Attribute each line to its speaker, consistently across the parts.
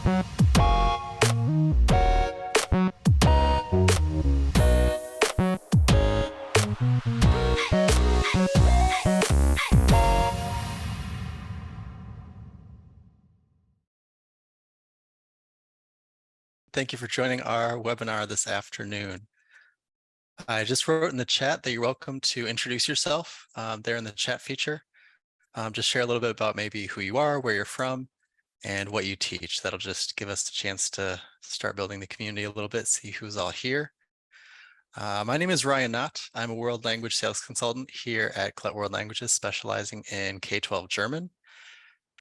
Speaker 1: Thank you for joining our webinar this afternoon. I just wrote in the chat that you're welcome to introduce yourself there in the chat feature. Just share a little bit about maybe who you are, where you're from, and what you teach. That'll just give us a chance to start building the community a little bit, see who's all here. My name is Ryan Knott. I'm a world language sales consultant here at Collect World Languages, specializing in K-12 German.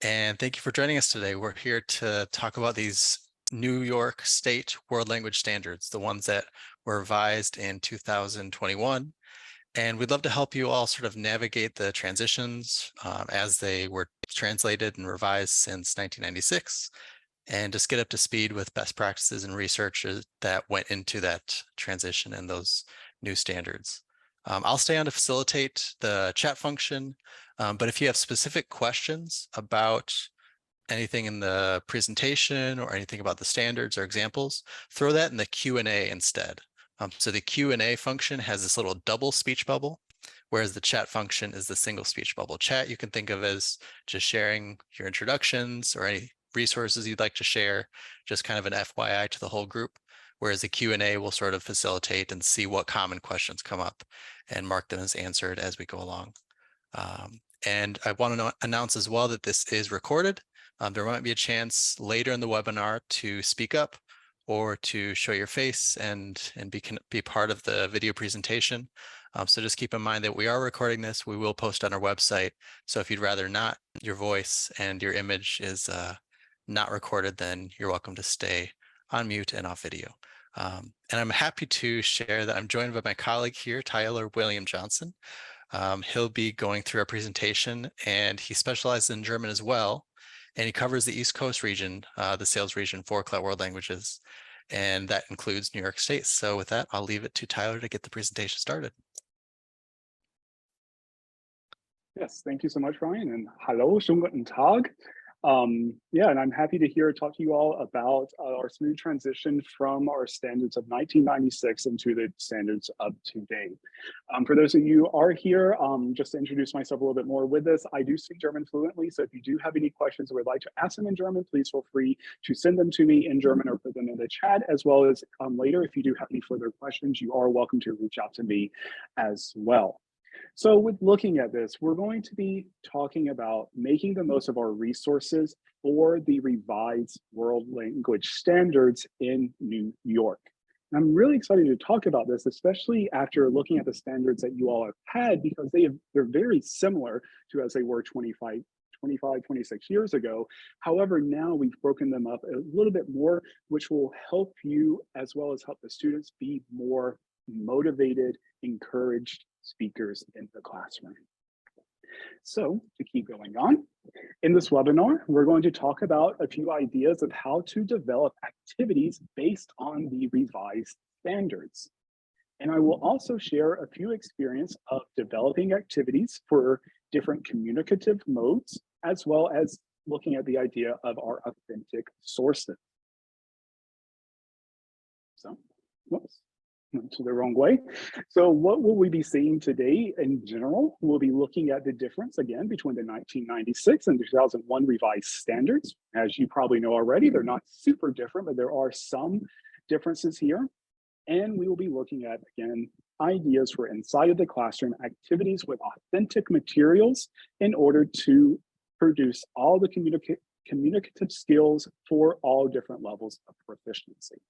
Speaker 1: And thank you for joining us today. We're here to talk about these New York State World Language Standards, the ones that were revised in 2021. And we'd love to help you all sort of navigate the transitions as they were translated and revised since 1996, and just get up to speed with best practices and research that went into that transition and those new standards. I'll stay on to facilitate the chat function, but if you have specific questions about anything in the presentation or anything about the standards or examples, throw that in the Q&A instead. So the Q&A function has this little double speech bubble, whereas the chat function is the single speech bubble. Chat you can think of as just sharing your introductions or any resources you'd like to share, just kind of an FYI to the whole group, whereas the Q&A will sort of facilitate and see what common questions come up and mark them as answered as we go along. And I want to announce as well that this is recorded. There might be a chance later in the webinar to speak up or to show your face and be part of the video presentation. So just keep in mind that we are recording this. We will post on our website. So if you'd rather not, your voice and your image is not recorded, then you're welcome to stay on mute and off video. And I'm happy to share that I'm joined by my colleague here, Tyler William Johnson. He'll be going through our presentation, and he specializes in German as well. And he covers the East Coast region, the sales region for Collect World Languages, and that includes New York State. So with that, I'll leave it to Tyler to get the presentation started.
Speaker 2: Yes, thank you so much, Ryan, and hello, schönen guten Tag. Yeah, and I'm happy to talk to you all about our smooth transition from our standards of 1996 into the standards of today. For those of you who are here, just to introduce myself a little bit more with this, I do speak German fluently, so if you do have any questions or would like to ask them in German, please feel free to send them to me in German or put them in the chat, as well as later, if you do have any further questions, you are welcome to reach out to me as well. So with looking at this, we're going to be talking about making the most of our resources for the revised world language standards in New York. And I'm really excited to talk about this, especially after looking at the standards that you all have had, because they're very similar to as they were 25, 26 years ago. However, now we've broken them up a little bit more, which will help you as well as help the students be more motivated, encouraged speakers in the classroom. So to keep going on, in this webinar, we're going to talk about a few ideas of how to develop activities based on the revised standards. And I will also share a few experience of developing activities for different communicative modes, as well as looking at the idea of our authentic sources. So, whoops. To the wrong way. So what will we be seeing today in general? We'll be looking at the difference again between the 1996 and 2001 revised standards. As you probably know already, they're not super different, but there are some differences here. And we will be looking at, again, ideas for inside of the classroom activities with authentic materials in order to produce all the communicative skills for all different levels of proficiency.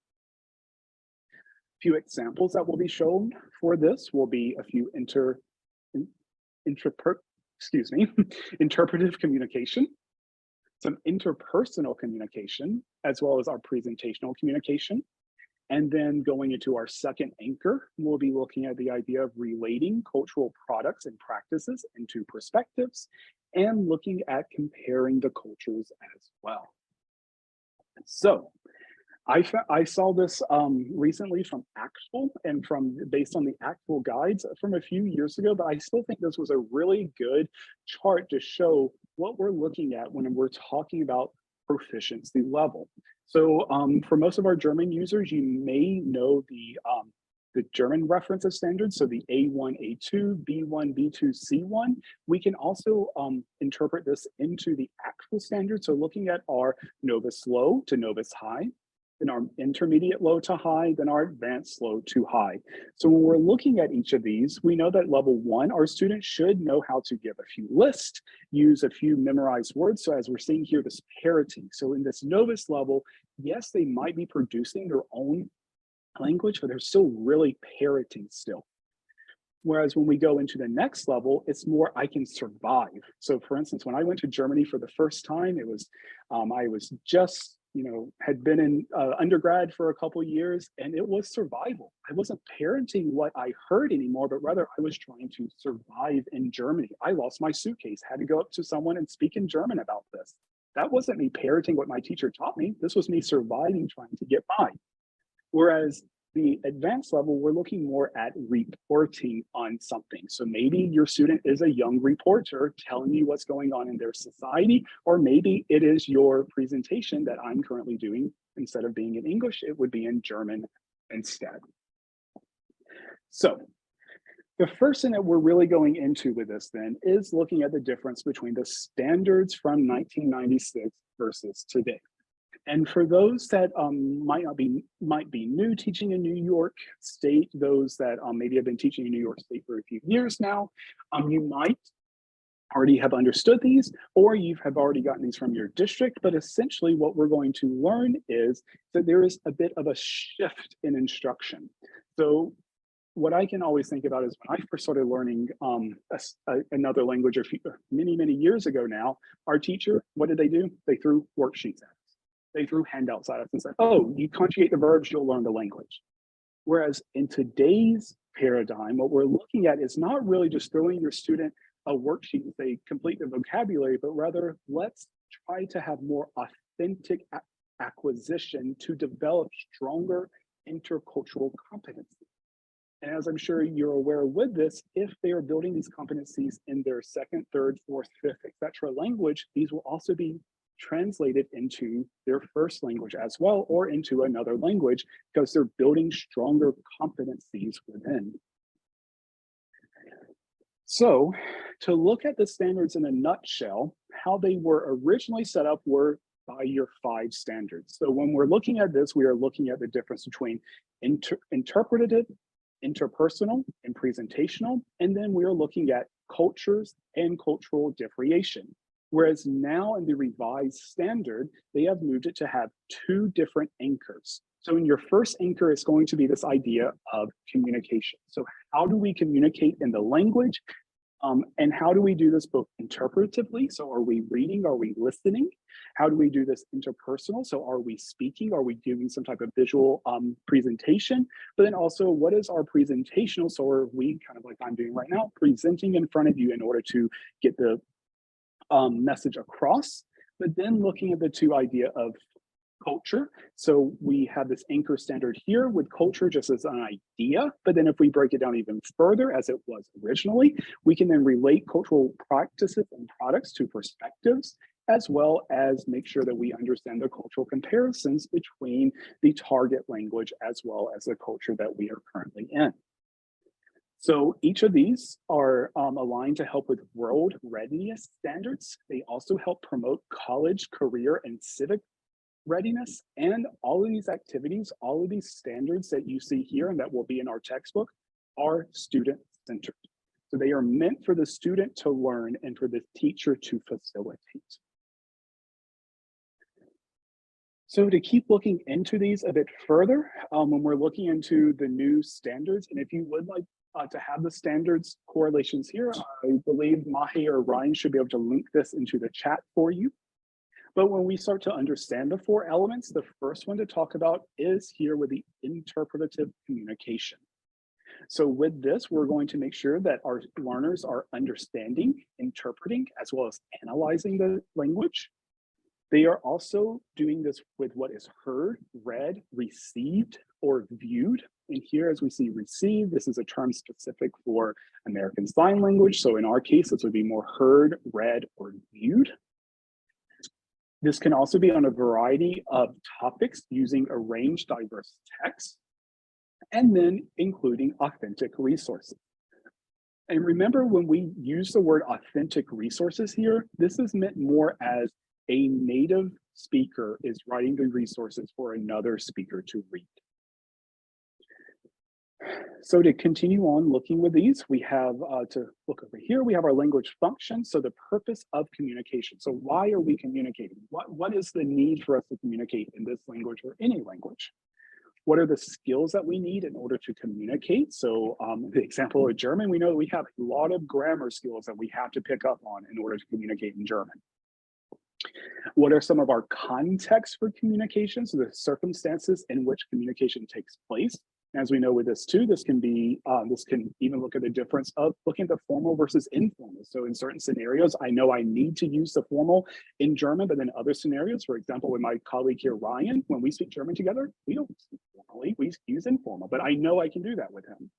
Speaker 2: Few examples that will be shown for this will be a few interpretive communication, some interpersonal communication, as well as our presentational communication. And then going into our second anchor, we'll be looking at the idea of relating cultural products and practices into perspectives and looking at comparing the cultures as well. So, I saw this recently from Actual and based on the Actual guides from a few years ago, but I still think this was a really good chart to show what we're looking at when we're talking about proficiency level. So for most of our German users, you may know the German reference of standards, so the A1, A2, B1, B2, C1. We can also interpret this into the actual standard. So looking at our Novus low to Novus high, then our intermediate low to high, then our advanced low to high. So when we're looking at each of these, we know that level 1, our students should know how to give a few lists, use a few memorized words. So as we're seeing here, this parity. So in this Novus level, yes, they might be producing their own language, but they're still really parroting still. Whereas when we go into the next level, it's more I can survive. So for instance, when I went to Germany for the first time, it was I was just had been in undergrad for a couple of years, and it was survival. I wasn't parenting what I heard anymore, but rather I was trying to survive in Germany. I lost my suitcase, had to go up to someone and speak in German about this. That wasn't me parroting what my teacher taught me. This was me surviving, trying to get by. Whereas the advanced level, we're looking more at reporting on something. So maybe your student is a young reporter telling you what's going on in their society, or maybe it is your presentation that I'm currently doing. Instead of being in English, it would be in German instead. So the first thing that we're really going into with this then is looking at the difference between the standards from 1996 versus today. And for those that might be new teaching in New York State, those that maybe have been teaching in New York State for a few years now, you might already have understood these, or you have already gotten these from your district. But essentially what we're going to learn is that there is a bit of a shift in instruction. So what I can always think about is when I first started learning another language many years ago now, our teacher, what did they do? They threw worksheets at us. They threw handouts at us and said, oh, you conjugate the verbs, you'll learn the language. Whereas in today's paradigm, what we're looking at is not really just throwing your student a worksheet and say complete the vocabulary, but rather let's try to have more authentic acquisition to develop stronger intercultural competency. And as I'm sure you're aware with this, if they are building these competencies in their second, third, fourth, fifth, etc. language, these will also be translated into their first language as well, or into another language, because they're building stronger competencies within. So to look at the standards in a nutshell, how they were originally set up were by your 5 standards. So when we're looking at this, we are looking at the difference between interpretative, interpersonal, and presentational, and then we are looking at cultures and cultural differentiation. Whereas now in the revised standard, they have moved it to have 2 different anchors. So in your first anchor, it's going to be this idea of communication. So how do we communicate in the language? And how do we do this both interpretively? So are we reading? Are we listening? How do we do this interpersonal? So are we speaking? Are we doing some type of visual presentation? But then also, what is our presentational? So are we, kind of like I'm doing right now, presenting in front of you in order to get the message across? But then looking at the 2 idea of culture. So we have this anchor standard here with culture just as an idea, but then if we break it down even further as it was originally, we can then relate cultural practices and products to perspectives, as well as make sure that we understand the cultural comparisons between the target language as well as the culture that we are currently in. So each of these are aligned to help with world readiness standards. They also help promote college, career, and civic readiness. And all of these activities, all of these standards that you see here and that will be in our textbook are student-centered. So they are meant for the student to learn and for the teacher to facilitate. So to keep looking into these a bit further, when we're looking into the new standards, and if you would like to have the standards correlations here, I believe Mahe or Ryan should be able to link this into the chat for you. But when we start to understand the 4 elements, the first one to talk about is here with the interpretative communication. So with this, we're going to make sure that our learners are understanding, interpreting, as well as analyzing the language. They are also doing this with what is heard, read, received, or viewed. And here, as we see received, this is a term specific for American Sign Language. So in our case, this would be more heard, read, or viewed. This can also be on a variety of topics using arranged diverse text, and then including authentic resources. And remember, when we use the word authentic resources here, this is meant more as a native speaker is writing the resources for another speaker to read. So to continue on looking with these, we have to look over here, we have our language function. So the purpose of communication. So why are we communicating? What is the need for us to communicate in this language or any language? What are the skills that we need in order to communicate? So the example of German, we know that we have a lot of grammar skills that we have to pick up on in order to communicate in German. What are some of our contexts for communication? So the circumstances in which communication takes place. As we know with this too, this can be, this can even look at the difference of looking at the formal versus informal. So in certain scenarios, I know I need to use the formal in German, but then other scenarios, for example, with my colleague here, Ryan, when we speak German together, we don't speak formally, we use informal, but I know I can do that with him.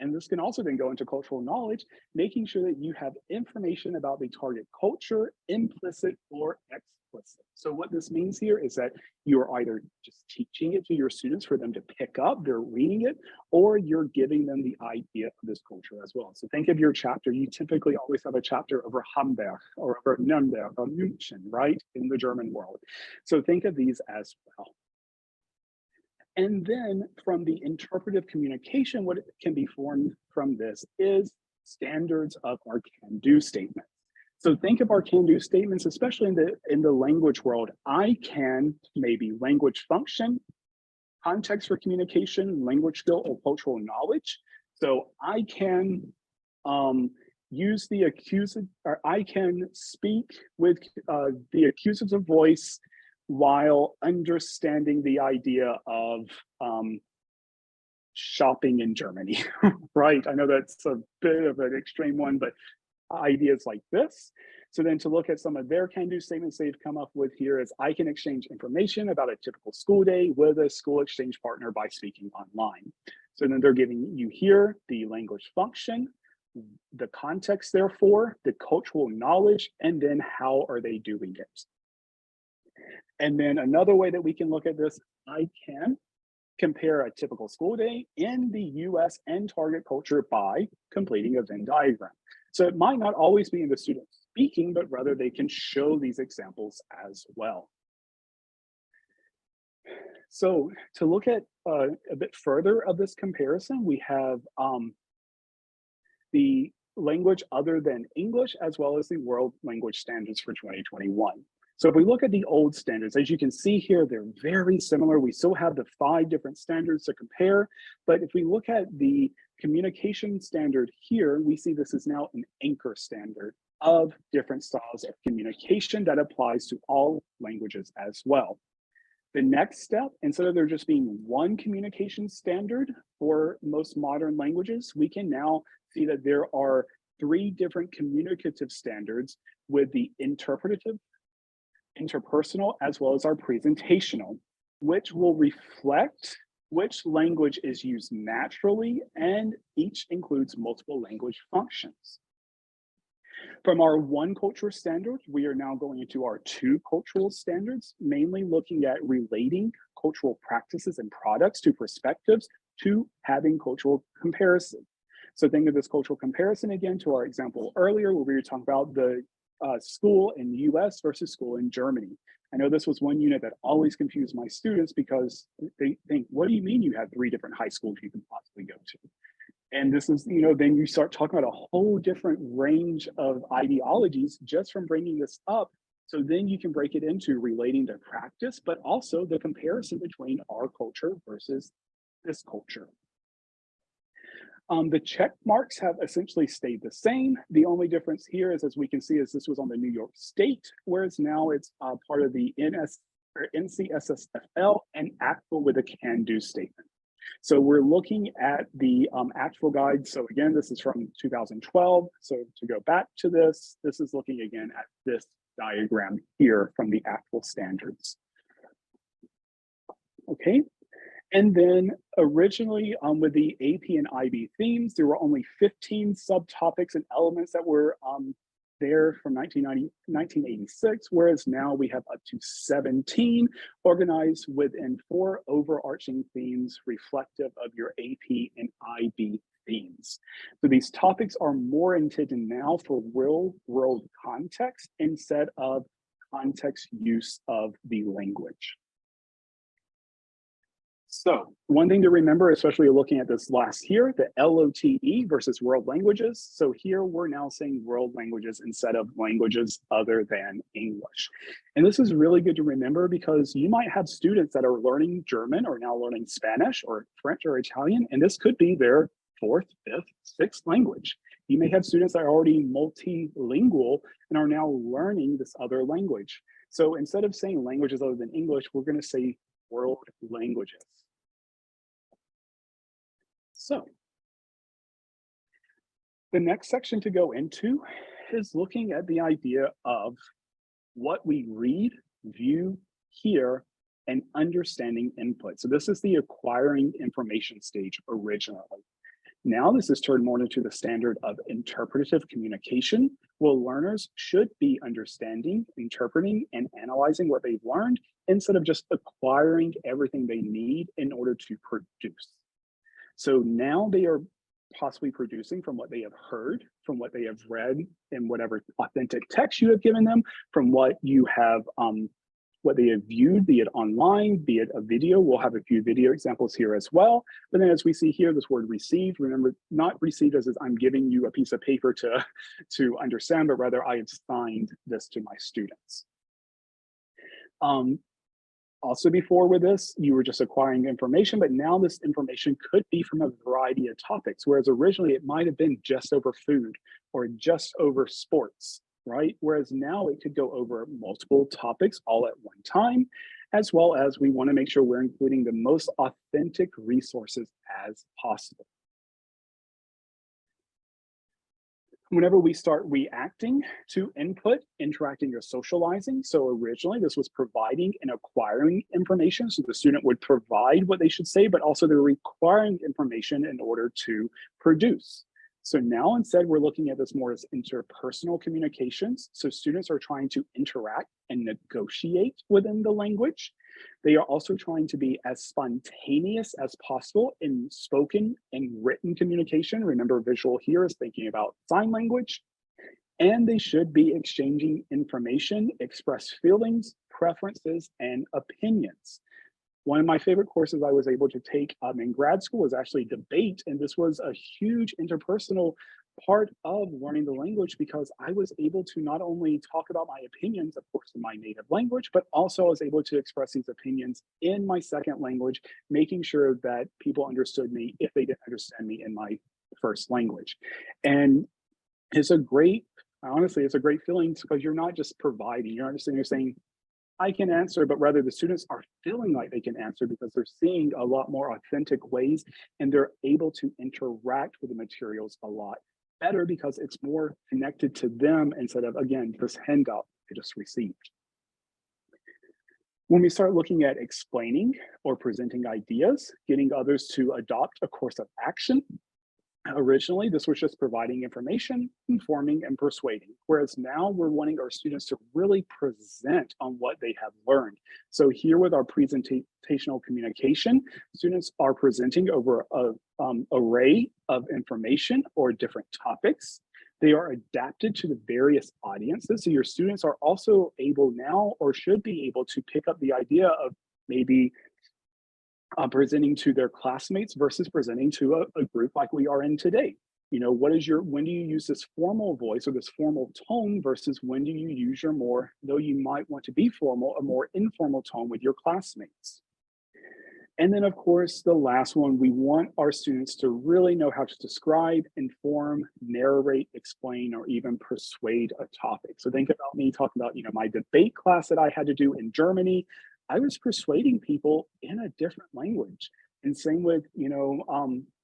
Speaker 2: And this can also then go into cultural knowledge, making sure that you have information about the target culture, implicit or explicit. So what this means here is that you're either just teaching it to your students for them to pick up, they're reading it, or you're giving them the idea of this culture as well. So think of your chapter. You typically always have a chapter over Hamburg or over Nürnberg or München, right, in the German world. So think of these as well. And then from the interpretive communication, what can be formed from this is standards of our can-do statements. So think of our can-do statements, especially in the language world. I can, maybe language function, context for communication, language skill, or cultural knowledge. So I can use the accusative, or I can speak with the accusative voice while understanding the idea of shopping in Germany, right? I know that's a bit of an extreme one, but ideas like this. So then to look at some of their can-do statements they've come up with here is I can exchange information about a typical school day with a school exchange partner by speaking online. So then they're giving you here the language function, the context therefore, the cultural knowledge, and then how are they doing it? And then another way that we can look at this, I can compare a typical school day in the US and target culture by completing a Venn diagram. So it might not always be in the student speaking, but rather they can show these examples as well. So to look at a bit further of this comparison, we have the language other than English, as well as the World Language Standards for 2021. So if we look at the old standards, as you can see here, they're very similar. We still have the 5 different standards to compare. But if we look at the communication standard here, we see this is now an anchor standard of different styles of communication that applies to all languages as well. The next step, instead of there just being one communication standard for most modern languages, we can now see that there are 3 different communicative standards with the interpretative, interpersonal, as well as our presentational, which will reflect which language is used naturally, and each includes multiple language functions. From our 1 culture standard, we are now going into our 2 cultural standards, mainly looking at relating cultural practices and products to perspectives to having cultural comparison. So think of this cultural comparison again to our example earlier, where we were talking about the school in the US versus school in Germany. I know this was one unit that always confused my students because they think, what do you mean you have 3 different high schools you can possibly go to? And this is, then you start talking about a whole different range of ideologies just from bringing this up. So then you can break it into relating to practice, but also the comparison between our culture versus this culture. The check marks have essentially stayed the same. The only difference here is, as we can see, is this was on the New York State, whereas now it's part of the NCSSFL and ACTFL with a can-do statement. So we're looking at the ACTFL guide. So again, this is from 2012. So to go back to this, this is looking again at this diagram here from the ACTFL standards. Okay. And then originally with the AP and IB themes, there were only 15 subtopics and elements that were there from 1986, whereas now we have up to 17 organized within 4 overarching themes reflective of your AP and IB themes. So these topics are more intended now for real world context instead of context use of the language. So one thing to remember, especially looking at this last here, the LOTE versus world languages. So here we're now saying world languages instead of languages other than English. And this is really good to remember because you might have students that are learning German or now learning Spanish or French or Italian, and this could be their 4th, 5th, 6th language. You may have students that are already multilingual and are now learning this other language. So instead of saying languages other than English, we're going to say world languages. So the next section to go into is looking at the idea of what we read, view, hear, and understanding input. So this is the acquiring information stage originally. Now this is turned more into the standard of interpretive communication, where learners should be understanding, interpreting, and analyzing what they've learned instead of just acquiring everything they need in order to produce. So now they are possibly producing from what they have heard, from what they have read, in whatever authentic text you have given them, from what you have, what they have viewed, be it online, be it a video. We'll have a few video examples here as well. But then as we see here, this word received, remember, not received as I'm giving you a piece of paper to understand, but rather I have signed this to my students. Also before with this, you were just acquiring information, but now this information could be from a variety of topics, whereas originally it might have been just over food or just over sports, right? Whereas now it could go over multiple topics all at one time, as well as we want to make sure we're including the most authentic resources as possible. Whenever we start reacting to input, interacting or socializing. So originally this was providing and acquiring information. So the student would provide what they should say, but also they're requiring information in order to produce. So now instead we're looking at this more as interpersonal communications. So students are trying to interact and negotiate within the language. They are also trying to be as spontaneous as possible in spoken and written communication. Remember, visual here is thinking about sign language. And they should be exchanging information, express feelings, preferences, and opinions. One of my favorite courses I was able to take in grad school was actually debate, and this was a huge interpersonal part of learning the language because I was able to not only talk about my opinions, of course, in my native language, but also I was able to express these opinions in my second language, making sure that people understood me if they didn't understand me in my first language. And it's a great, honestly, it's a great feeling because you're not just providing, you're not just sitting there saying, I can answer, but rather the students are feeling like they can answer because they're seeing a lot more authentic ways and they're able to interact with the materials a lot better because it's more connected to them instead of, again, this handout they just received. When we start looking at explaining or presenting ideas, getting others to adopt a course of action, originally, this was just providing information, informing, and persuading, whereas now we're wanting our students to really present on what they have learned. So here with our presentational communication, students are presenting over an array of information or different topics. They are adapted to the various audiences. So your students are also able now or should be able to pick up the idea of maybe presenting to their classmates versus presenting to a group like we are in today. You know, when do you use this formal voice or this formal tone versus when do you use your more, though you might want to be formal, a more informal tone with your classmates? And then of course, the last one, we want our students to really know how to describe, inform, narrate, explain, or even persuade a topic. So think about me talking about, my debate class that I had to do in Germany. I was persuading people in a different language. And same with,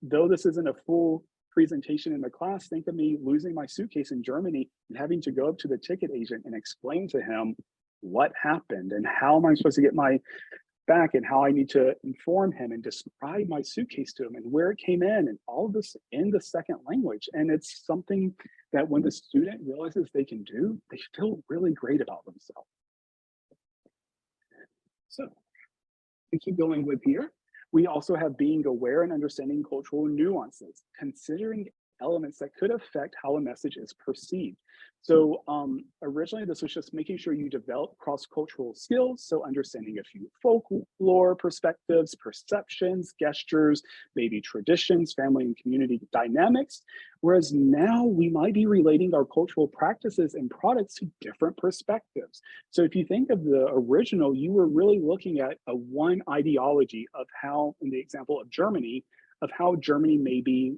Speaker 2: though this isn't a full presentation in the class, think of me losing my suitcase in Germany and having to go up to the ticket agent and explain to him what happened and how am I supposed to get my back and how I need to inform him and describe my suitcase to him and where it came in and all of this in the second language. And it's something that when the student realizes they can do, they feel really great about themselves. So to keep going with here, we also have being aware and understanding cultural nuances, considering elements that could affect how a message is perceived. So originally this was just making sure you develop cross-cultural skills. So understanding a few folklore perspectives, perceptions, gestures, maybe traditions, family and community dynamics. Whereas now we might be relating our cultural practices and products to different perspectives. So if you think of the original, you were really looking at a one ideology of how, in the example of Germany, of how Germany maybe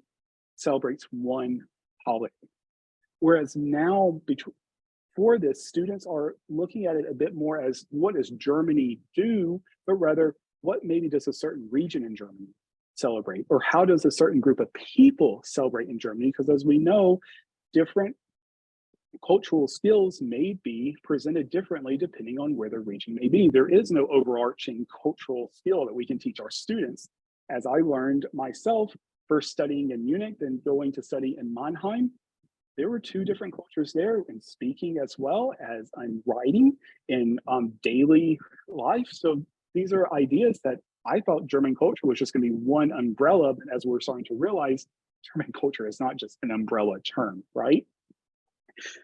Speaker 2: celebrates one holiday. Whereas now, for this, students are looking at it a bit more as what does Germany do, but rather what maybe does a certain region in Germany celebrate, or how does a certain group of people celebrate in Germany? Because as we know, different cultural skills may be presented differently depending on where the region may be. There is no overarching cultural skill that we can teach our students. As I learned myself, first studying in Munich, then going to study in Mannheim, there were two different cultures there in speaking as well as in writing in daily life. So these are ideas that I thought German culture was just going to be one umbrella, but as we're starting to realize, German culture is not just an umbrella term, right?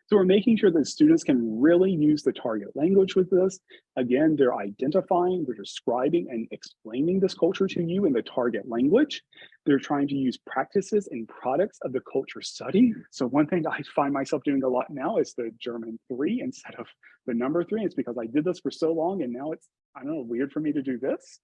Speaker 2: So we're making sure that students can really use the target language with this. Again, they're identifying, they're describing and explaining this culture to you in the target language. They're trying to use practices and products of the culture study. So one thing that I find myself doing a lot now is the German 3 instead of the number 3. It's because I did this for so long and now it's, I don't know, weird for me to do this.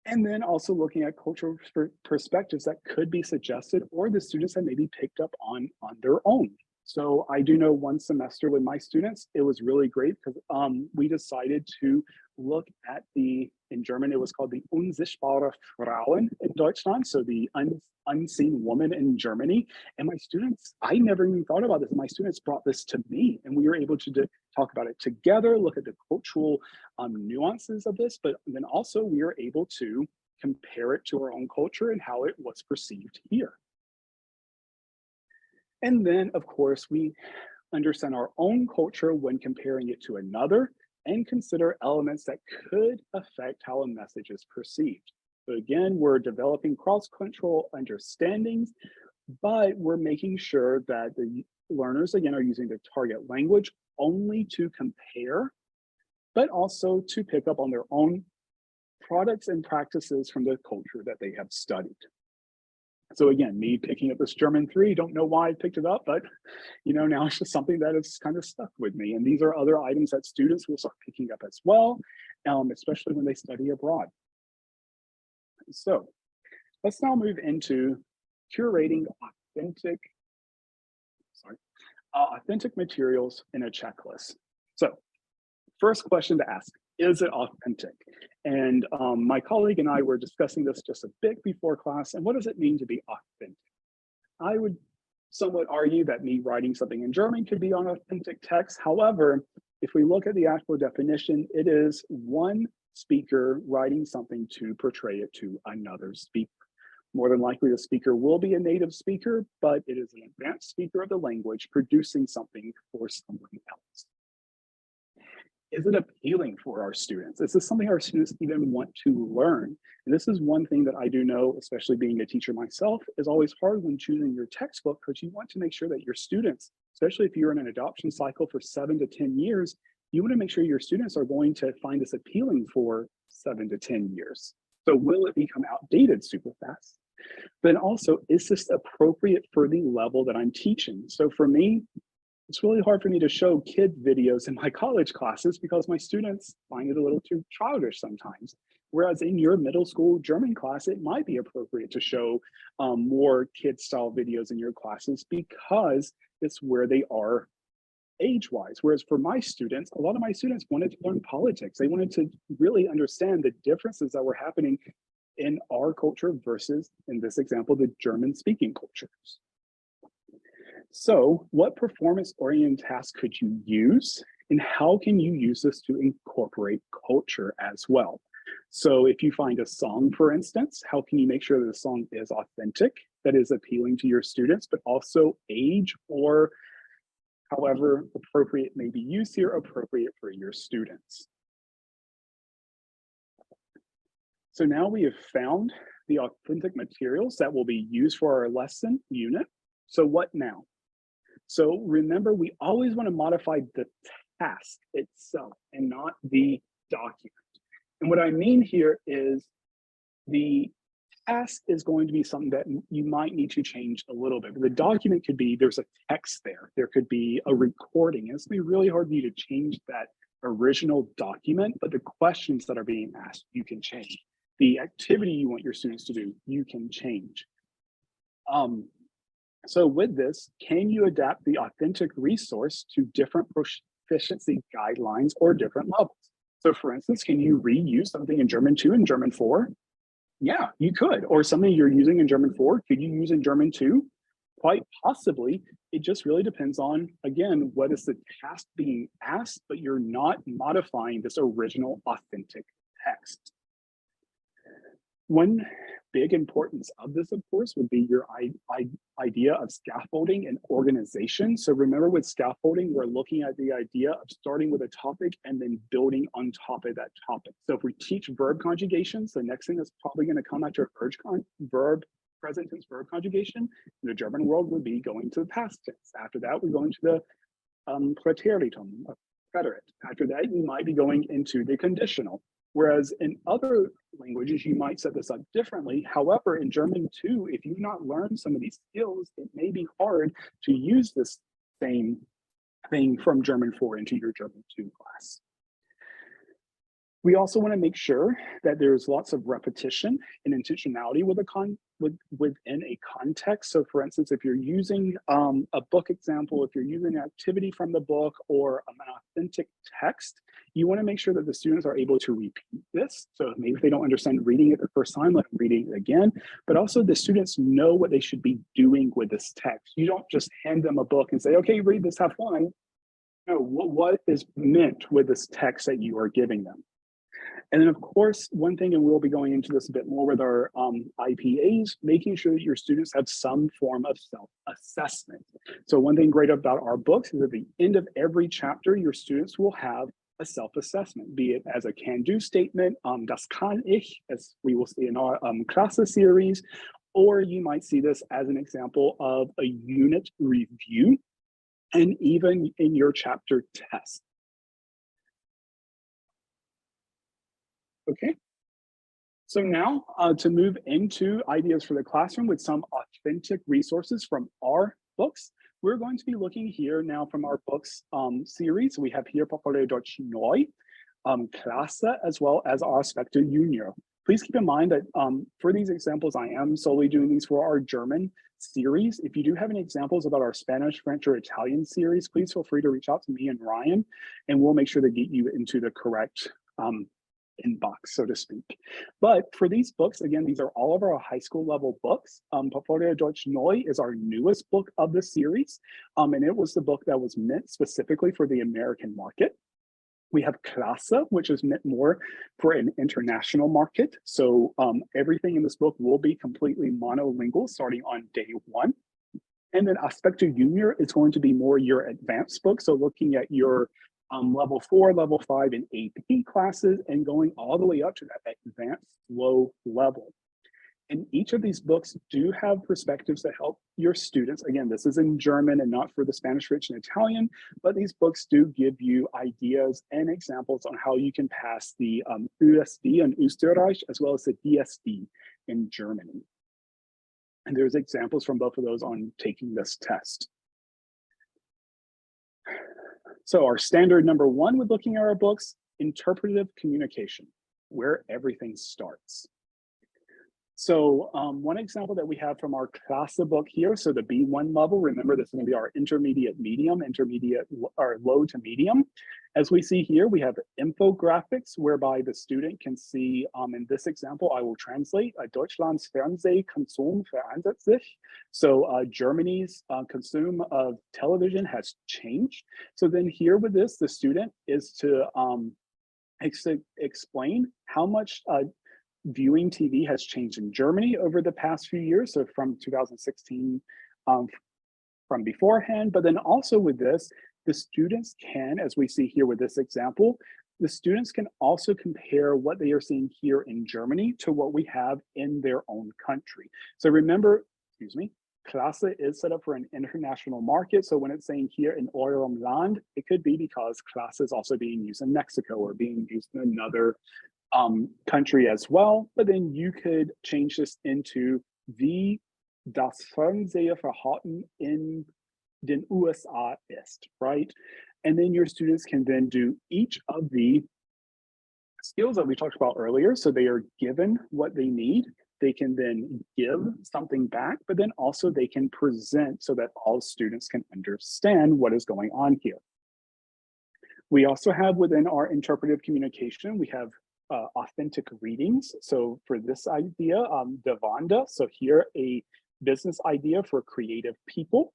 Speaker 2: And then also looking at cultural perspectives that could be suggested or the students have maybe picked up on their own. So I do know one semester with my students, it was really great because we decided to look at in German, it was called the Unsichtbare Frauen in Deutschland, so the unseen woman in Germany. And my students, I never even thought about this. My students brought this to me and we were able to talk about it together, look at the cultural nuances of this, but then also we were able to compare it to our own culture and how it was perceived here. And then, of course, we understand our own culture when comparing it to another and consider elements that could affect how a message is perceived. So again, we're developing cross-cultural understandings, but we're making sure that the learners, again, are using the target language only to compare, but also to pick up on their own products and practices from the culture that they have studied. So again, me picking up this German 3, don't know why I picked it up, but now it's just something that has kind of stuck with me. And these are other items that students will start picking up as well, especially when they study abroad. So let's now move into curating authentic materials in a checklist. So first question to ask, is it authentic? And my colleague and I were discussing this just a bit before class. And what does it mean to be authentic? I would somewhat argue that me writing something in German could be an authentic text. However, if we look at the actual definition, it is one speaker writing something to portray it to another speaker. More than likely, the speaker will be a native speaker, but it is an advanced speaker of the language producing something for someone else. Is it appealing for our students? Is this something our students even want to learn? And this is one thing that I do know, especially being a teacher myself, is always hard when choosing your textbook because you want to make sure that your students, especially if you're in an adoption cycle for 7 to 10 years, you want to make sure your students are going to find this appealing for 7 to 10 years. So will it become outdated super fast? Then also, is this appropriate for the level that I'm teaching? So for me, it's really hard for me to show kid videos in my college classes because my students find it a little too childish sometimes. Whereas in your middle school German class, it might be appropriate to show more kid-style videos in your classes because it's where they are age-wise. Whereas for my students, a lot of my students wanted to learn politics. They wanted to really understand the differences that were happening in our culture versus, in this example, the German-speaking cultures. So what performance-oriented tasks could you use and how can you use this to incorporate culture as well? So if you find a song, for instance, how can you make sure that the song is authentic, that is appealing to your students, but also age or however appropriate may be used here, appropriate for your students. So now we have found the authentic materials that will be used for our lesson unit. So what now? So remember, we always want to modify the task itself and not the document. And what I mean here is the task is going to be something that you might need to change a little bit. But the document could be, there's a text there. There could be a recording. It's going to be really hard for you to change that original document, but the questions that are being asked, you can change. The activity you want your students to do, you can change. So with this, can you adapt the authentic resource to different proficiency guidelines or different levels? So for instance, can you reuse something in German 2 and German 4? Yeah, you could. Or something you're using in German 4, could you use in German 2? Quite possibly. It just really depends on, again, what is the task being asked, but you're not modifying this original authentic text. One big importance of this, of course, would be your idea of scaffolding and organization. So remember, with scaffolding, we're looking at the idea of starting with a topic and then building on top of that topic. So if we teach verb conjugations, the next thing that's probably going to come after present tense verb conjugation in the German world would be going to the past tense. After that, we go into the Präteritum, preterite. After that, you might be going into the conditional. Whereas in other languages, you might set this up differently. However, in German too, if you've not learned some of these skills, it may be hard to use this same thing from German 4 into your German 2 class. We also want to make sure that there's lots of repetition and intentionality within a context. So for instance, if you're using a book example, if you're using an activity from the book or an authentic text, you want to make sure that the students are able to repeat this. So maybe if they don't understand reading it the first time, let them reading it again, but also the students know what they should be doing with this text. You don't just hand them a book and say, okay, read this, have fun. No, what is meant with this text that you are giving them? And then, of course, one thing, and we'll be going into this a bit more with our IPAs, making sure that your students have some form of self-assessment. So one thing great about our books is at the end of every chapter, your students will have a self-assessment, be it as a can-do statement, das kann ich, as we will see in our Klasse series, or you might see this as an example of a unit review, and even in your chapter test. Okay, so now to move into ideas for the classroom with some authentic resources from our books, we're going to be looking here now from our books series. We have here Portfolio Deutsch Neu, Klasse, as well as our Aspekte Junior. Please keep in mind that for these examples, I am solely doing these for our German series. If you do have any examples about our Spanish, French, or Italian series, please feel free to reach out to me and Ryan, and we'll make sure to get you into the correct inbox, so to speak. But for these books, again, these are all of our high school level books. Portfolio Deutsch Neu is our newest book of the series, and it was the book that was meant specifically for the American market. We have Klasse, which is meant more for an international market. So everything in this book will be completely monolingual starting on day 1. And then Aspekte Junior is going to be more your advanced book. So looking at your level 4, level 5, and AP classes, and going all the way up to that advanced low level. And each of these books do have perspectives that help your students. Again, this is in German and not for the Spanish, French, and Italian, but these books do give you ideas and examples on how you can pass the USD in Österreich, as well as the DSD in Germany. And there's examples from both of those on taking this test. So our standard number 1 with looking at our books, interpretive communication, where everything starts. So one example that we have from our Klasse book here, so the B1 level, remember this is going to be our intermediate medium, intermediate or low to medium. As we see here, we have infographics whereby the student can see, in this example, I will translate, Deutschlands Fernsehkonsum verändert sich. So Germany's consume of television has changed. So then here with this, the student is to explain how much viewing TV has changed in Germany over the past few years. So from 2016, um, from beforehand, but then also with this, the students can, as we see here with this example, the students can also compare what they are seeing here in Germany to what we have in their own country. So remember, excuse me, Klasse is set up for an international market. So when it's saying here in eurem Land, it could be because Klasse is also being used in Mexico or being used in another country as well. But then you could change this into wie das Fernsehverhalten in den USA ist, right? And then your students can then do each of the skills that we talked about earlier. So they are given what they need. They can then give something back, but then also they can present so that all students can understand what is going on here. We also have within our interpretive communication, we have authentic readings. So for this idea, Devanda, so here a business idea for creative people.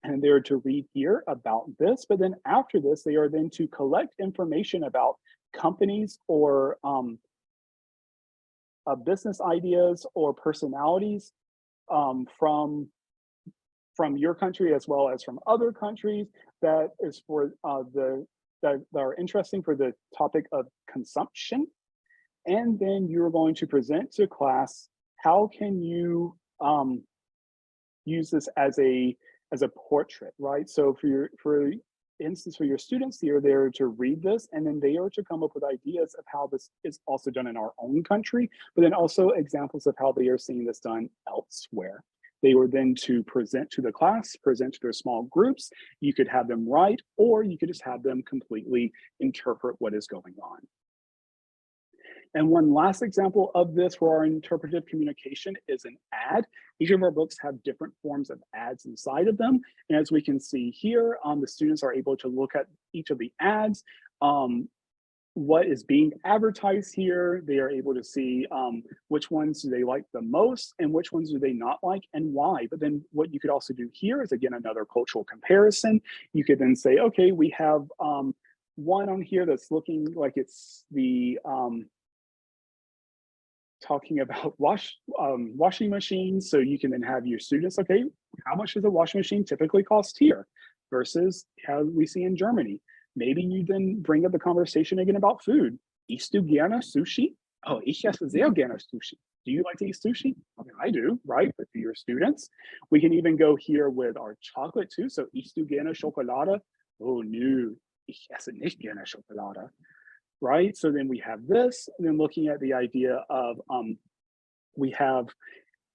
Speaker 2: And they're to read here about this, but then after this, they are then to collect information about companies or business ideas or personalities from your country as well as from other countries that is for that are interesting for the topic of consumption. And then you're going to present to class, how can you use this as a portrait, right? So for instance, for your students, they are there to read this, and then they are to come up with ideas of how this is also done in our own country, but then also examples of how they are seeing this done elsewhere. They were then to present to the class, present to their small groups. You could have them write, or you could just have them completely interpret what is going on. And one last example of this for our interpretive communication is an ad. Each of our books have different forms of ads inside of them. And as we can see here, the students are able to look at each of the ads, what is being advertised here. They are able to see which ones do they like the most and which ones do they not like and why. But then what you could also do here is, again, another cultural comparison. You could then say, okay, we have one on here that's looking like it's the talking about washing machines. So you can then have your students, okay, how much does a washing machine typically cost here versus how we see in Germany? Maybe you then bring up the conversation again about food. Isst du gerne Sushi? Oh, ich esse sehr gerne Sushi. Do you like to eat sushi? I mean, I do, right? But for your students, we can even go here with our chocolate too. So isst du gerne Schokolade? Oh no, ich esse nicht gerne Schokolade. Right? So then we have this, and then looking at the idea of, we have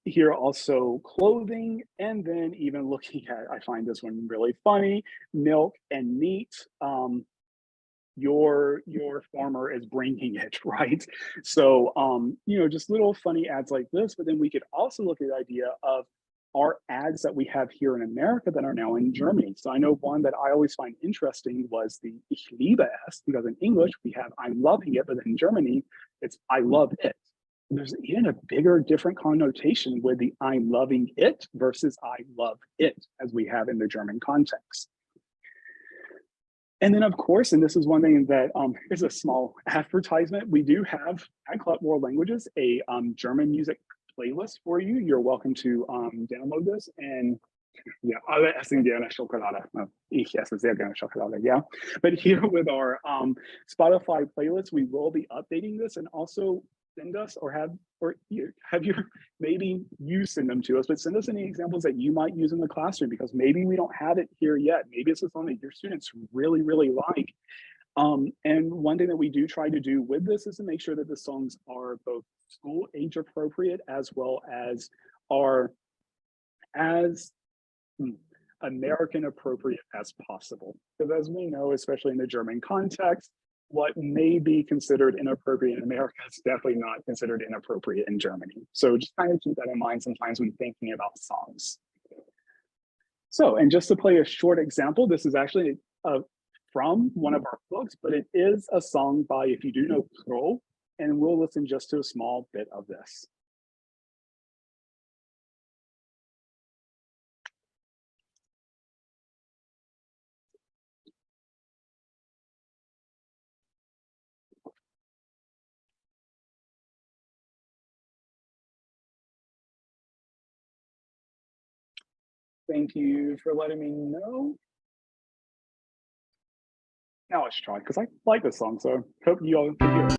Speaker 2: here also clothing, and then even looking at, I find this one really funny, milk and meat. Your farmer is bringing it, right? So, you know, just little funny ads like this, but then we could also look at the idea of our ads that we have here in America that are now in Germany. So I know one that I always find interesting was the Ich liebe es, because in English we have I'm loving it, but in Germany it's I love it. There's even a bigger, different connotation with the I'm loving it versus I love it, as we have in the German context. And then, of course, and this is one thing that is a small advertisement, we do have at Club World Languages a German music playlist for you. You're welcome to download this. And yeah, alle essen gerne Schokolade. Ich esse sehr gerne Schokolade, yeah. But here with our Spotify playlist, we will be updating this, and also send us or have your, maybe you send them to us, but send us any examples that you might use in the classroom, because maybe we don't have it here yet. Maybe it's something that your students really, really like. And one thing that we do try to do with this is to make sure that the songs are both school age appropriate as well as are as American appropriate as possible. Because as we know, especially in the German context, what may be considered inappropriate in America is definitely not considered inappropriate in Germany. So just kind of keep that in mind sometimes when thinking about songs. So, and just to play a short example, this is actually from one of our books, but it is a song by, if you do know Pro, and we'll listen just to a small bit of this. Thank you for letting me know. Now let's try, because I like this song, so hope you all can hear it.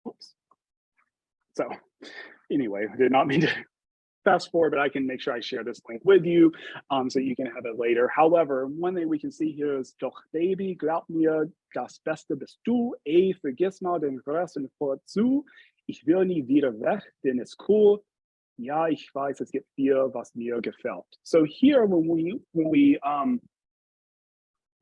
Speaker 2: Oops. So anyway, I did not mean to fast forward, but I can make sure I share this link with you so you can have it later. However, one thing we can see here is Doch Baby, glaub mir, das Beste bist du, ey, vergiss mal den Rest und vorzu. Ich will nie wieder weg, denn es cool. Ja, ich weiß, es gibt viel, was mir gefällt. So here, when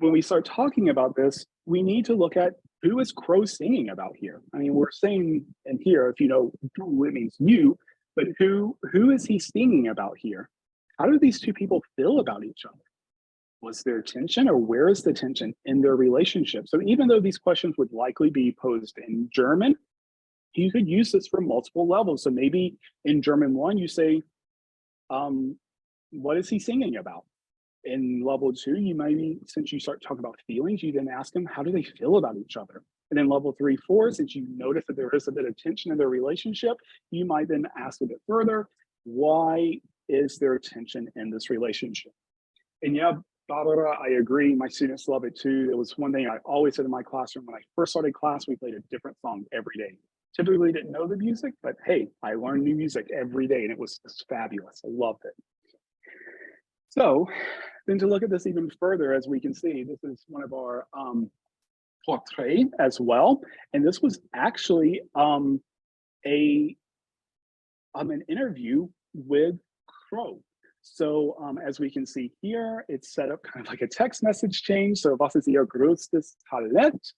Speaker 2: we start talking about this, we need to look at who is Crow singing about here. I mean, we're saying in here, if you know who, it means you, but who is he singing about here? How do these two people feel about each other? Was there tension, or where is the tension in their relationship? So even though these questions would likely be posed in German, you could use this for multiple levels. So maybe in German 1, you say, what is he singing about? In level 2, you maybe, since you start talking about feelings, you then ask them, how do they feel about each other? And then level 3, 4, since you notice that there is a bit of tension in their relationship, you might then ask a bit further, why is there tension in this relationship? And yeah, Barbara, I agree. My students love it too. It was one thing I always said in my classroom. When I first started class, we played a different song every day. Typically didn't know the music, but hey, I learned new music every day and it was just fabulous. I loved it. So then to look at this even further, as we can see, this is one of our portrait as well. And this was actually an interview with Crow. So as we can see here, it's set up kind of like a text message chain. So was ist Ihr größtes Talent?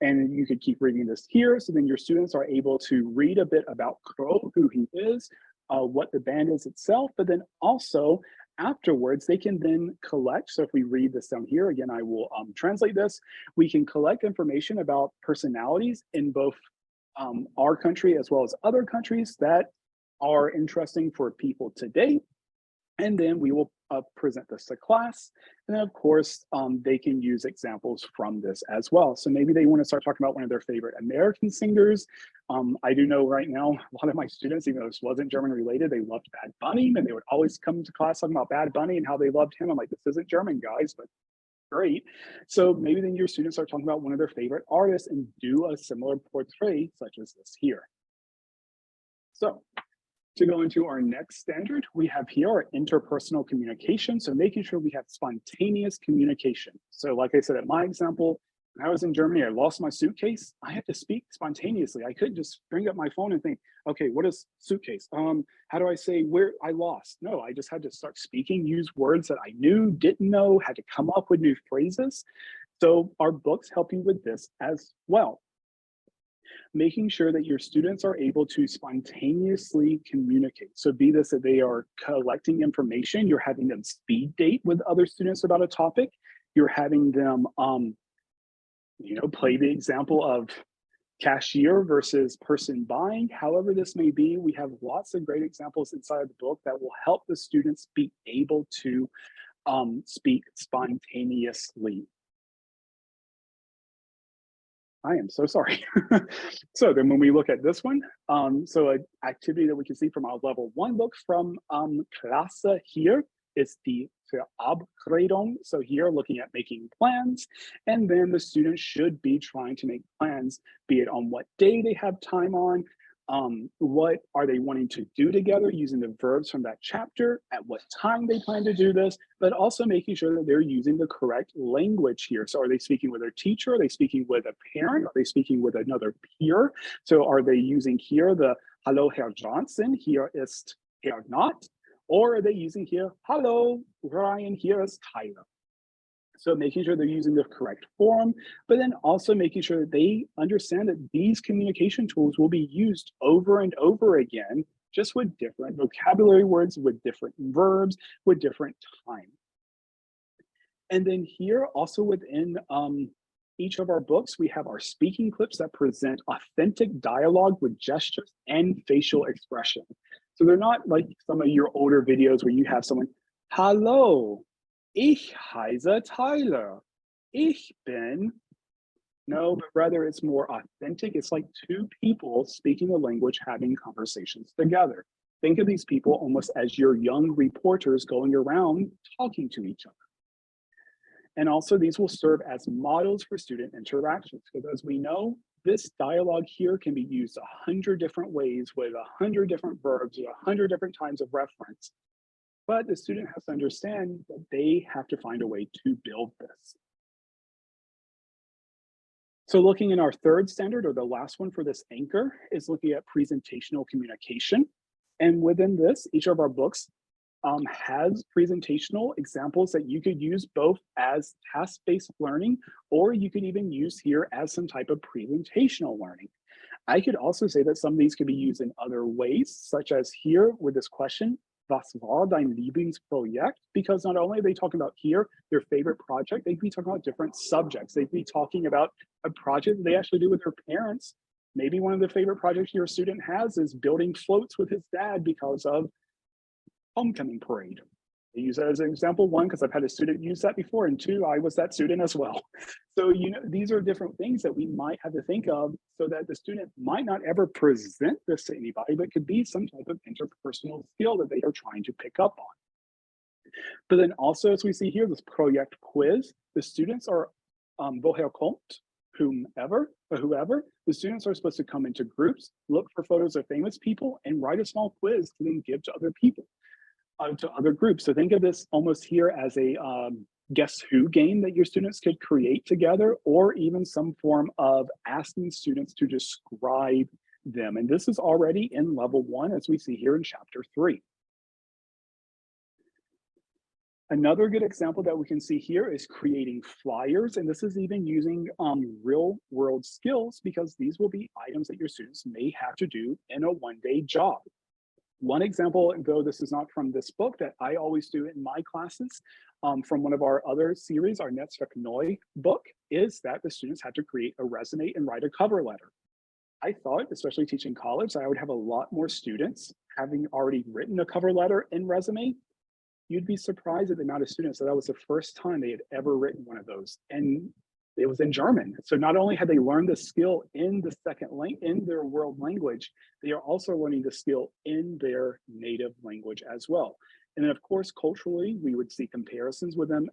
Speaker 2: And you could keep reading this here. So then your students are able to read a bit about Crow, who he is, what the band is itself, but then also afterwards, they can then collect. So if we read this down here, again, I will translate this. We can collect information about personalities in both our country as well as other countries that are interesting for people today. And then we will present this to class. And then of course, they can use examples from this as well. So maybe they want to start talking about one of their favorite American singers. I do know right now, a lot of my students, even though this wasn't German related, they loved Bad Bunny, and they would always come to class talking about Bad Bunny and how they loved him. I'm like, this isn't German, guys, but great. So maybe then your students are talking about one of their favorite artists and do a similar portrait such as this here. So to go into our next standard, we have here our interpersonal communication. So making sure we have spontaneous communication. So like I said, at my example, when I was in Germany, I lost my suitcase. I had to speak spontaneously. I couldn't just bring up my phone and think, okay, what is suitcase? How do I say where I lost? No, I just had to start speaking, use words that I knew, didn't know, had to come up with new phrases. So our books help you with this as well. Making sure that your students are able to spontaneously communicate. So be this that they are collecting information, you're having them speed date with other students about a topic, you're having them play the example of cashier versus person buying. However this may be, we have lots of great examples inside of the book that will help the students be able to speak spontaneously. I am so sorry. So then when we look at this one, so an activity that we can see from our level 1 book from Klasse here is the Verabredung. So here looking at making plans, and then the students should be trying to make plans, be it on what day they have time on, what are they wanting to do together using the verbs from that chapter, at what time they plan to do this, but also making sure that they're using the correct language here. So are they speaking with their teacher? Are they speaking with a parent? Are they speaking with another peer? So are they using here the Hallo Herr Johnson, hier ist Herr Not? Or are they using here, Hallo Ryan, here is Tyler? So making sure they're using the correct form, but then also making sure that they understand that these communication tools will be used over and over again, just with different vocabulary words, with different verbs, with different time. And then here also within each of our books, we have our speaking clips that present authentic dialogue with gestures and facial expression. So they're not like some of your older videos where you have someone, Hallo, ich heiße Tyler. Ich bin No, but rather it's more authentic. It's like two people speaking a language, having conversations together. Think of these people almost as your young reporters going around talking to each other. And also these will serve as models for student interactions, because as we know, this dialogue here can be used 100 different ways with 100 different verbs or 100 different times of reference. But the student has to understand that they have to find a way to build this. So looking in our third standard, or the last one for this anchor, is looking at presentational communication. And within this, each of our books has presentational examples that you could use both as task-based learning, or you could even use here as some type of presentational learning. I could also say that some of these could be used in other ways, such as here with this question, was war dein Lieblingsprojekt? Because not only are they talking about here their favorite project, they could be talking about different subjects. They could be talking about a project that they actually do with their parents. Maybe one of the favorite projects your student has is building floats with his dad because of homecoming parade. I use that as an example, one, because I've had a student use that before, and two, I was that student as well. So, you know, these are different things that we might have to think of so that the student might not ever present this to anybody, but could be some type of interpersonal skill that they are trying to pick up on. But then also, as we see here, this project quiz, the students are woher kommt, whomever, or whoever, the students are supposed to come into groups, look for photos of famous people, and write a small quiz to then give to other people. To other groups. So think of this almost here as a guess who game that your students could create together, or even some form of asking students to describe them. And this is already in level 1, as we see here in chapter 3. Another good example that we can see here is creating flyers, and this is even using real world skills, because these will be items that your students may have to do in a one-day job. One example, though this is not from this book, that I always do in my classes from one of our other series, our Netzwerk Neu book, is that the students had to create a resume and write a cover letter. I thought, especially teaching college, I would have a lot more students having already written a cover letter and resume. You'd be surprised at the amount of students that was the first time they had ever written one of those. And it was in German. So not only had they learned the skill in the in their world language, they are also learning the skill in their native language as well. And then of course, culturally, we would see comparisons with them,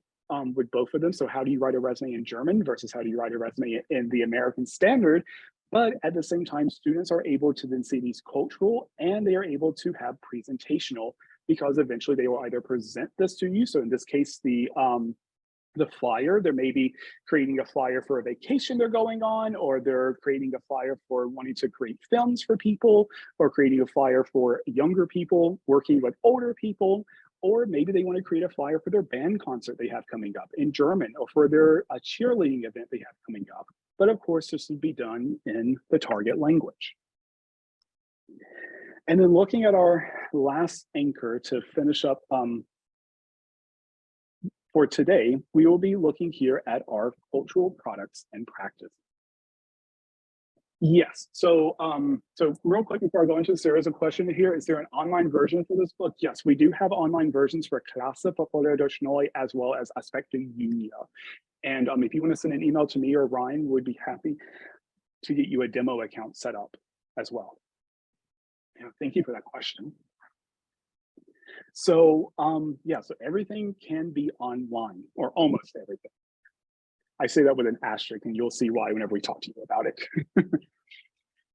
Speaker 2: with both of them. So how do you write a resume in German versus how do you write a resume in the American standard? But at the same time, students are able to then see these cultural, and they are able to have presentational, because eventually they will either present this to you. So in this case, the flyer, they may be creating a flyer for a vacation they're going on, or they're creating a flyer for wanting to create films for people, or creating a flyer for younger people working with older people, or maybe they want to create a flyer for their band concert they have coming up in German, or for their cheerleading event they have coming up. But of course, this would be done in the target language. And then looking at our last anchor to finish up for today, we will be looking here at our cultural products and practice. Yes, so real quick before I go into this, there is a question here. Is there an online version for this book? Yes, we do have online versions for Klasse Popular Deutsch Neu as well as Aspekte Junior. And if you want to send an email to me or Ryan, we'd be happy to get you a demo account set up as well. Yeah, thank you for that question. So yeah, so everything can be online, or almost everything. I say that with an asterisk, and you'll see why whenever we talk to you about it.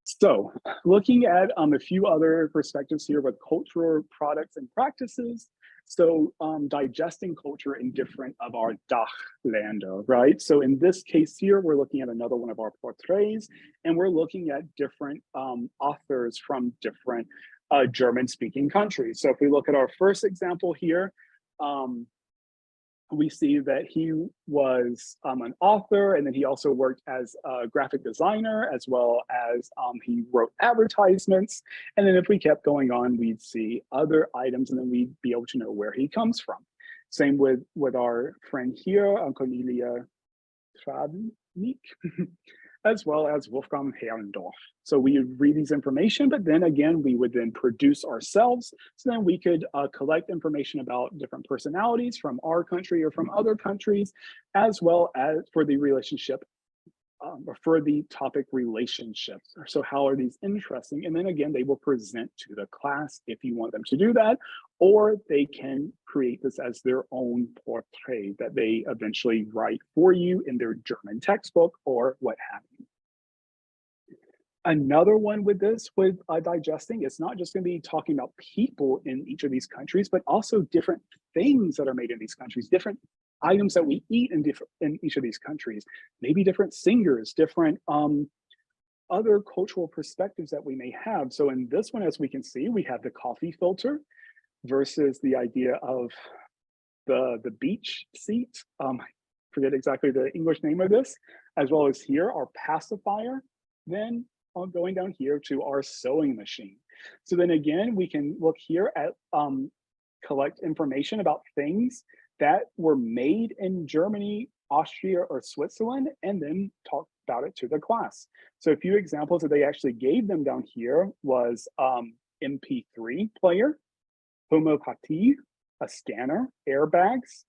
Speaker 2: So looking at a few other perspectives here with cultural products and practices. So digesting culture in different of our Dachländer, right? So in this case here, we're looking at another one of our portraits, and we're looking at different authors from different German-speaking countries. So if we look at our first example here, we see that he was an author, and then he also worked as a graphic designer, as well as he wrote advertisements. And then if we kept going on, we'd see other items, and then we'd be able to know where he comes from. Same with our friend here, Cornelia Travnik, as well as Wolfgang Herrendorf. So we would read these information, but then again, we would then produce ourselves. So then we could collect information about different personalities from our country or from other countries, as well as for the relationship for the topic relationships. So how are these interesting? And then again, they will present to the class if you want them to do that, or they can create this as their own portrait that they eventually write for you in their German textbook or what have you. Another one with this, with digesting, it's not just going to be talking about people in each of these countries, but also different things that are made in these countries, different items that we eat in each of these countries, maybe different singers, different other cultural perspectives that we may have. So in this one, as we can see, we have the coffee filter versus the idea of the beach seat. I forget exactly the English name of this, as well as here, our pacifier. Then going down here to our sewing machine. So then again, we can look here at collect information about things that were made in Germany, Austria, or Switzerland, and then talk about it to the class. So a few examples that they actually gave them down here was MP3 player, homeopathy, a scanner, airbags,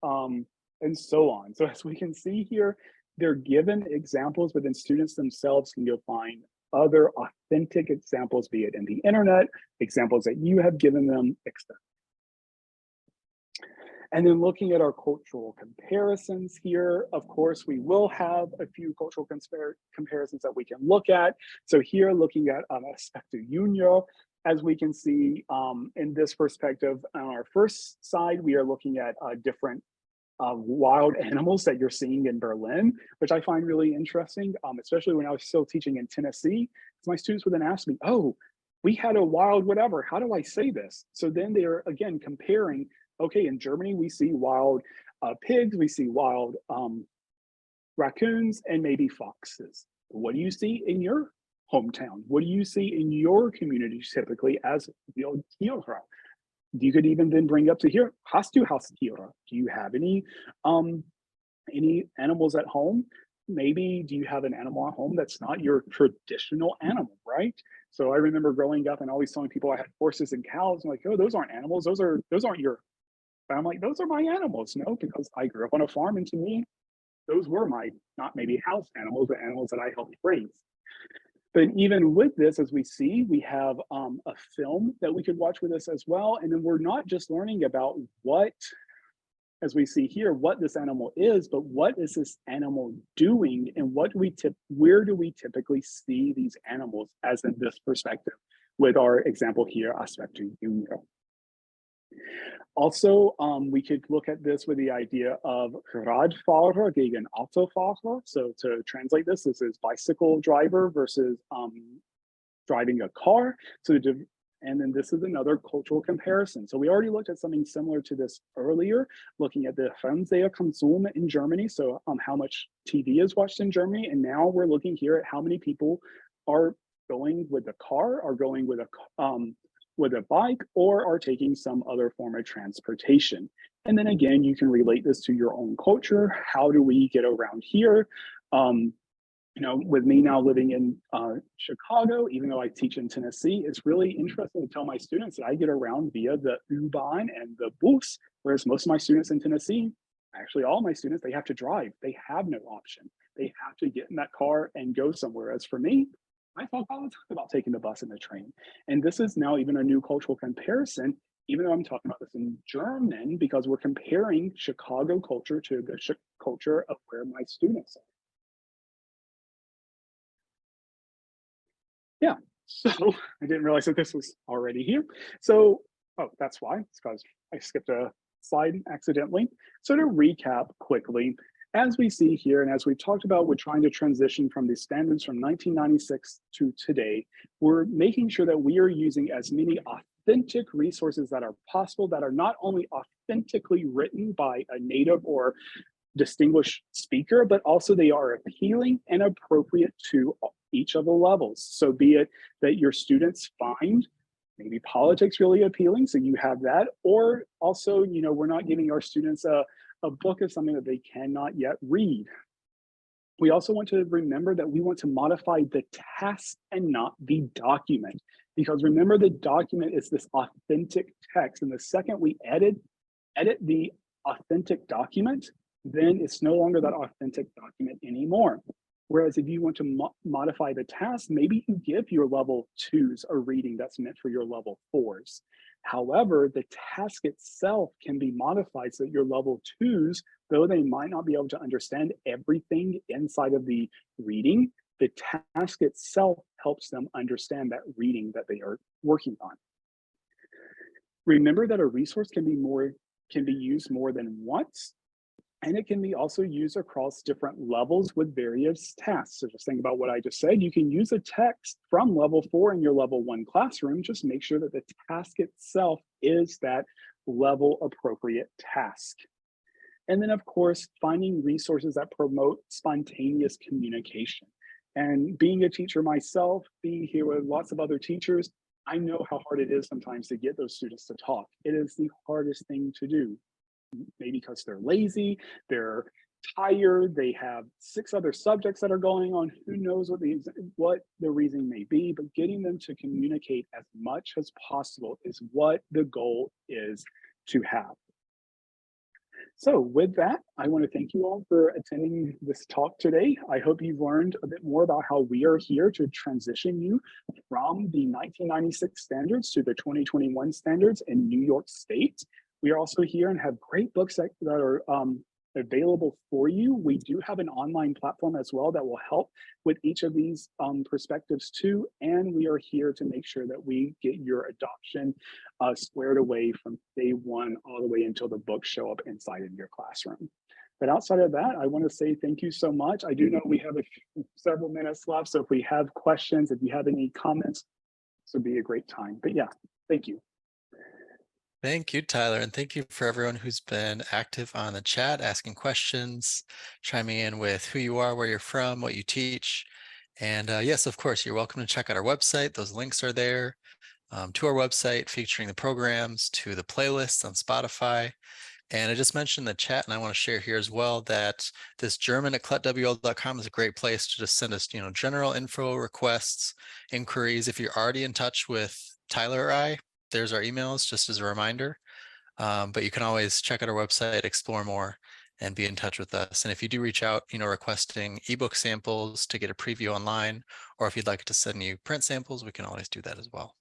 Speaker 2: and so on. So as we can see here, they're given examples, but then students themselves can go find other authentic examples, be it in the internet, examples that you have given them, etc. And then looking at our cultural comparisons here, of course, we will have a few cultural comparisons that we can look at. So here, looking at aspecto junior, as we can see in this perspective, on our first side, we are looking at different wild animals that you're seeing in Berlin, which I find really interesting, especially when I was still teaching in Tennessee. My students would then ask me, oh, we had a wild whatever, how do I say this? So then they're, again, comparing, okay, in Germany, we see wild pigs, we see wild raccoons, and maybe foxes. What do you see in your hometown? What do you see in your community typically as wild Tiere? You could even then bring up to here, hast du Haustiere? Do you have any animals at home? Maybe do you have an animal at home that's not your traditional animal, right? So I remember growing up and always telling people I had horses and cows. I'm like, oh, those aren't animals. Those aren't your. But I'm like, those are my animals, no, because I grew up on a farm, and to me, those were my not maybe house animals, but animals that I helped raise. But even with this, as we see, we have a film that we could watch with us as well. And then we're not just learning about what, as we see here, what this animal is, but what is this animal doing, and where do we typically see these animals as in this perspective with our example here, aspecto junior. Also, we could look at this with the idea of Radfahrer gegen Autofahrer. So to translate this is bicycle driver versus driving a car. So and then this is another cultural comparison. So we already looked at something similar to this earlier, looking at the Fernsehkonsum in Germany. So how much TV is watched in Germany. And now we're looking here at how many people are going with a car, are going with a bike, or are taking some other form of transportation. And then again, you can relate this to your own culture. How do we get around here? With me now living in Chicago, even though I teach in Tennessee, it's really interesting to tell my students that I get around via the U-Bahn and the bus, whereas most of my students in Tennessee, actually all my students, they have to drive. They have no option. They have to get in that car and go somewhere. As for me, I talk all the time about taking the bus and the train. And this is now even a new cultural comparison, even though I'm talking about this in German, because we're comparing Chicago culture to the culture of where my students are. Yeah, so I didn't realize that this was already here. So, oh, that's why, it's because I skipped a slide accidentally. So to recap quickly, as we see here, and as we've talked about, we're trying to transition from the standards from 1996 to today. We're making sure that we are using as many authentic resources that are possible, that are not only authentically written by a native or distinguished speaker, but also they are appealing and appropriate to each of the levels. So be it that your students find maybe politics really appealing, so you have that, or also, we're not giving our students a book of something that they cannot yet read. We also want to remember that we want to modify the task and not the document, because remember, the document is this authentic text, and the second we edit the authentic document, then it's no longer that authentic document anymore. Whereas if you want to modify the task, maybe you give your level 2s a reading that's meant for your level 4s. However, the task itself can be modified so that your level 2s, though they might not be able to understand everything inside of the reading, the task itself helps them understand that reading that they are working on. Remember that a resource can be used more than once, and it can be also used across different levels with various tasks. So just think about what I just said. You can use a text from level 4 in your level 1 classroom. Just make sure that the task itself is that level appropriate task. And then, of course, finding resources that promote spontaneous communication. And being a teacher myself, being here with lots of other teachers, I know how hard it is sometimes to get those students to talk. It is the hardest thing to do. Maybe because they're lazy, they're tired, they have 6 other subjects that are going on. Who knows what the reason may be, but getting them to communicate as much as possible is what the goal is to have. So with that, I want to thank you all for attending this talk today. I hope you've learned a bit more about how we are here to transition you from the 1996 standards to the 2021 standards in New York State. We are also here and have great books that are available for you. We do have an online platform as well that will help with each of these perspectives too. And we are here to make sure that we get your adoption squared away from day one all the way until the books show up inside of your classroom. But outside of that, I want to say thank you so much. I do know we have several minutes left, so if we have questions, if you have any comments, this would be a great time. But yeah, thank you.
Speaker 1: Thank you, Tyler, and thank you for everyone who's been active on the chat, asking questions, chiming in with who you are, where you're from, what you teach. And yes, of course, you're welcome to check out our website. Those links are there to our website featuring the programs, to the playlists on Spotify. And I just mentioned in the chat, and I want to share here as well, that this German at cletwl.com is a great place to just send us, general info requests, inquiries. If you're already in touch with Tyler or I, there's our emails, just as a reminder. But you can always check out our website, explore more, and be in touch with us. And if you do reach out, requesting ebook samples to get a preview online, or if you'd like to send you print samples, we can always do that as well.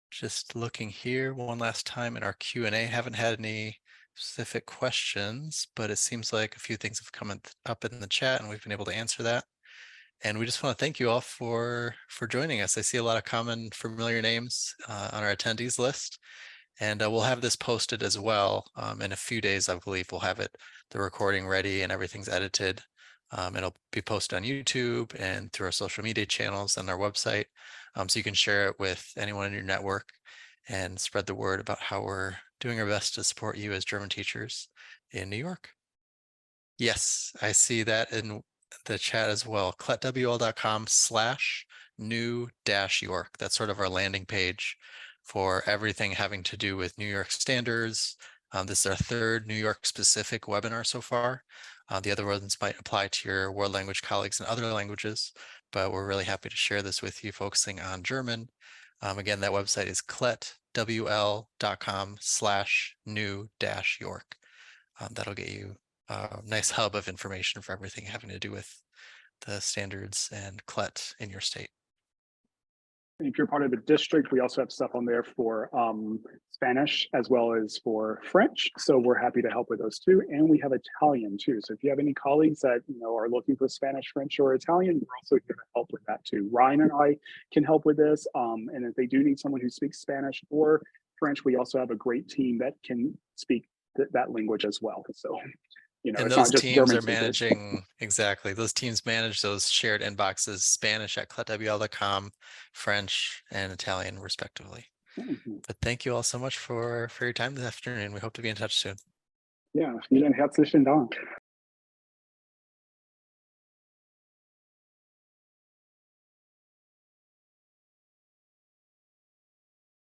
Speaker 1: Just looking here one last time in our Q&A, haven't had any specific questions, but it seems like a few things have come up in the chat and we've been able to answer that. And we just want to thank you all for joining us. I see a lot of common familiar names on our attendees list, and we'll have this posted as well in a few days. I believe we'll have the recording ready and everything's edited. It'll be posted on YouTube and through our social media channels and our website, so you can share it with anyone in your network and spread the word about how we're doing our best to support you as German teachers in New York. Yes, I see that in the chat as well. cletwl.com/new-york. That's sort of our landing page for everything having to do with New York standards. This is our third New York specific webinar so far. The other ones might apply to your world language colleagues in other languages, but we're really happy to share this with you, focusing on German. Again, that website is cletwl.com/new-york. That'll get you a nice hub of information for everything having to do with the standards and CLET in your state.
Speaker 2: If you're part of the district, we also have stuff on there for Spanish as well as for French. So we're happy to help with those too. And we have Italian too. So if you have any colleagues that are looking for Spanish, French, or Italian, we're also here to help with that too. Ryan and I can help with this. And if they do need someone who speaks Spanish or French, we also have a great team that can speak that language as well. So
Speaker 1: and those teams are managing, exactly, those teams manage those shared inboxes, Spanish at cletwl.com, French and Italian respectively. But thank you all so much for your time this afternoon. We hope to be in touch soon.
Speaker 2: Ja, vielen herzlichen Dank.